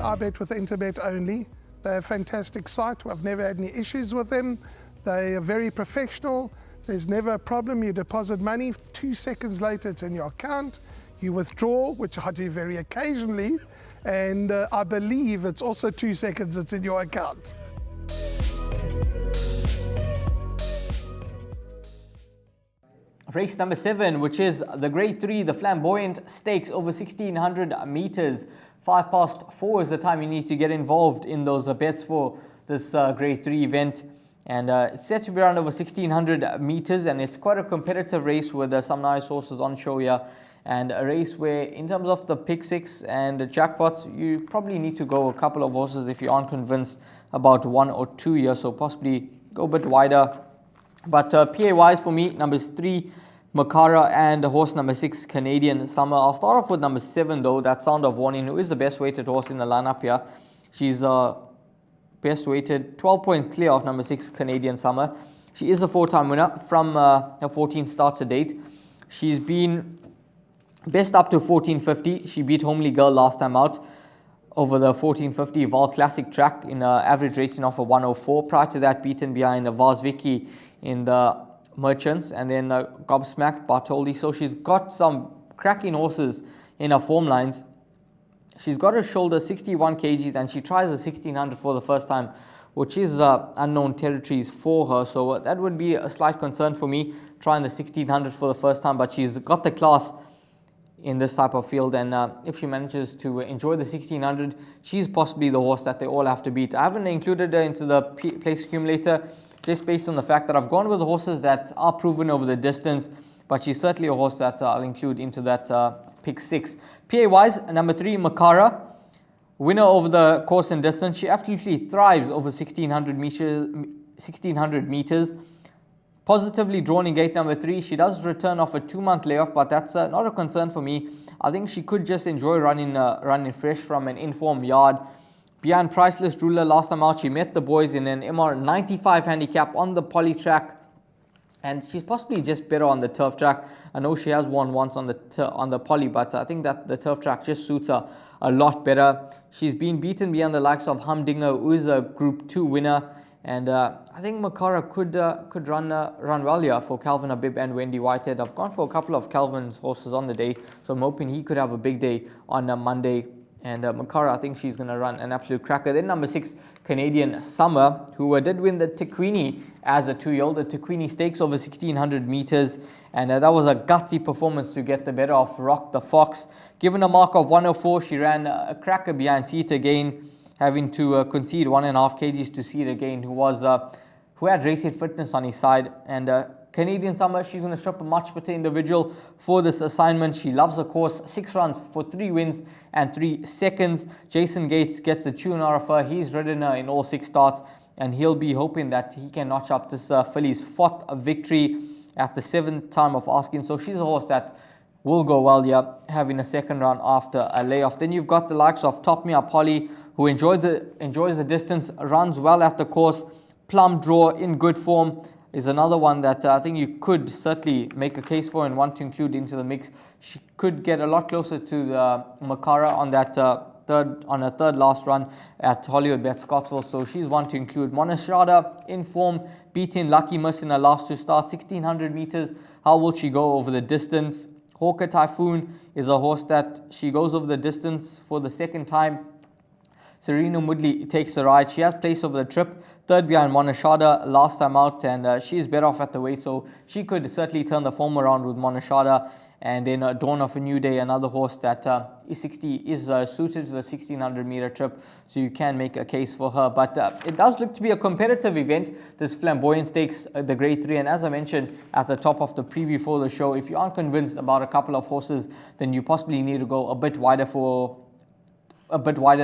I bet with Interbet only. They're a fantastic site. I've never had any issues with them. They are very professional. There's never a problem. You deposit money, 2 seconds later it's in your account. You withdraw, which I do very occasionally, and I believe it's also 2 seconds it's in your account. Race number 7, which is the Grade 3, the Flamboyant Stakes over 1600 meters. 4:05 is the time you need to get involved in those bets for this Grade 3 event. And it's set to be around over 1600 meters, and it's quite a competitive race with some nice horses on show here. And a race where, in terms of the pick 6 and the jackpots, you probably need to go a couple of horses if you aren't convinced about 1 or 2 here. So possibly go a bit wider. But PA-wise for me, numbers 3, Makara, and horse number 6, Canadian Summer. I'll start off with number 7 though, that Sound of Warning, who is the best weighted horse in the lineup here. She's best weighted, 12 points clear of number 6, Canadian Summer. She is a 4-time winner from her 14 starts to date. She's been best up to 1450. She beat Homely Girl last time out over the 1450 Val Classic track in an average rating of a 104. Prior to that, beaten behind the Vars Vicky in the Merchants, and then gobsmacked Bartoli. So she's got some cracking horses in her form lines. She's got her shoulder 61 kgs, and she tries the 1600 for the first time, which is unknown territories for her. So that would be a slight concern for me, trying the 1600 for the first time. But she's got the class in this type of field, and if she manages to enjoy the 1600, she's possibly the horse that they all have to beat. I haven't included her into the place accumulator just based on the fact that I've gone with the horses that are proven over the distance, but she's certainly a horse that I'll include into that pick 6. PA-wise, number 3, Makara, winner over the course and distance. She absolutely thrives over 1600 meters. Positively drawn in gate number 3. She does return off a 2-month layoff, but that's not a concern for me. I think she could just enjoy running fresh from an informed yard. Behind Priceless Ruler last time out, she met the boys in an MR 95 handicap on the poly track, and she's possibly just better on the turf track. I know she has won once on the poly, but I think that the turf track just suits her a lot better. She's been beaten beyond the likes of Humdinger, who is a Group 2 winner. And I think Makara could run well here for Calvin Abib and Wendy Whitehead. I've gone for a couple of Calvin's horses on the day, so I'm hoping he could have a big day on Monday. And Makara, I think she's going to run an absolute cracker. Then number 6, Canadian Summer, who did win the Tequini as a 2-year-old, the Tequini Stakes over 1600 meters. And that was a gutsy performance to get the better of Rock the Fox. Given a mark of 104, she ran a cracker behind Seat Again, having to concede 1.5 kgs to Seat Again, who had racing fitness on his side. And Canadian Summer, she's going to strip a much better individual for this assignment. She loves the course. 6 runs for 3 wins and 3 seconds. Jason Gates gets the tune out of her. He's ridden her in all 6 starts, and he'll be hoping that he can notch up this filly's 4th victory at the 7th time of asking. So she's a horse that will go well here, having a 2nd run after a layoff. Then you've got the likes of Top Me Up Holly, who enjoys the distance, runs well at the course. Plum Draw in good form is another one that I think you could certainly make a case for and want to include into the mix. She could get a lot closer to the Makara on that third last run at Hollywoodbets Scottsville, so she's one to include. Monashada in form, beating Lucky Miss in her last 2 starts, 1600 meters. How will she go over the distance? Hawker Typhoon is a horse that she goes over the distance for the 2nd time. Serena Woodley takes a ride. She has place over the trip, 3rd behind Monashada last time out, and she's better off at the weight, so she could certainly turn the form around with Monashada. And then Dawn of a New Day, another horse that is suited to the 1600 meter trip, so you can make a case for her. But it does look to be a competitive event, this Flamboyant Stakes, the Grade 3. And as I mentioned at the top of the preview for the show, if you aren't convinced about a couple of horses, then you possibly need to go a bit wider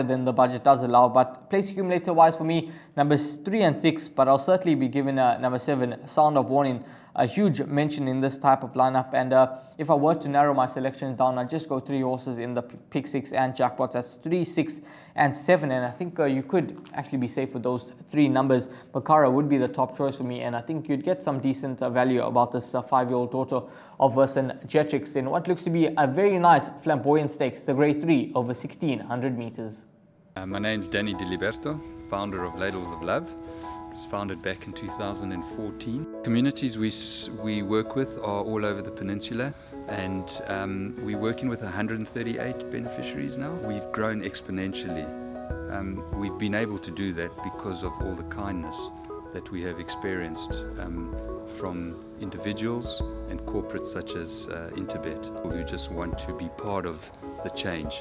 than the budget does allow. But place accumulator wise for me, numbers 3 and 6, but I'll certainly be giving number 7, Sound of Warning, a huge mention in this type of lineup. And if I were to narrow my selections down, I'd just go 3 horses in the pick 6 and jackpots. That's 3, 6 and 7, and I think you could actually be safe with those 3 numbers. Makara would be the top choice for me, and I think you'd get some decent value about this 5-year-old daughter of Vercingetorix in what looks to be a very nice Flamboyant Stakes, the Grade 3 over 1600 meters. My name's Danny Diliberto, founder of Ladles of Love. It was founded back in 2014. Communities we work with are all over the peninsula, and we're working with 138 beneficiaries now. We've grown exponentially. We've been able to do that because of all the kindness that we have experienced from individuals and corporates such as Interbet, who just want to be part of the change.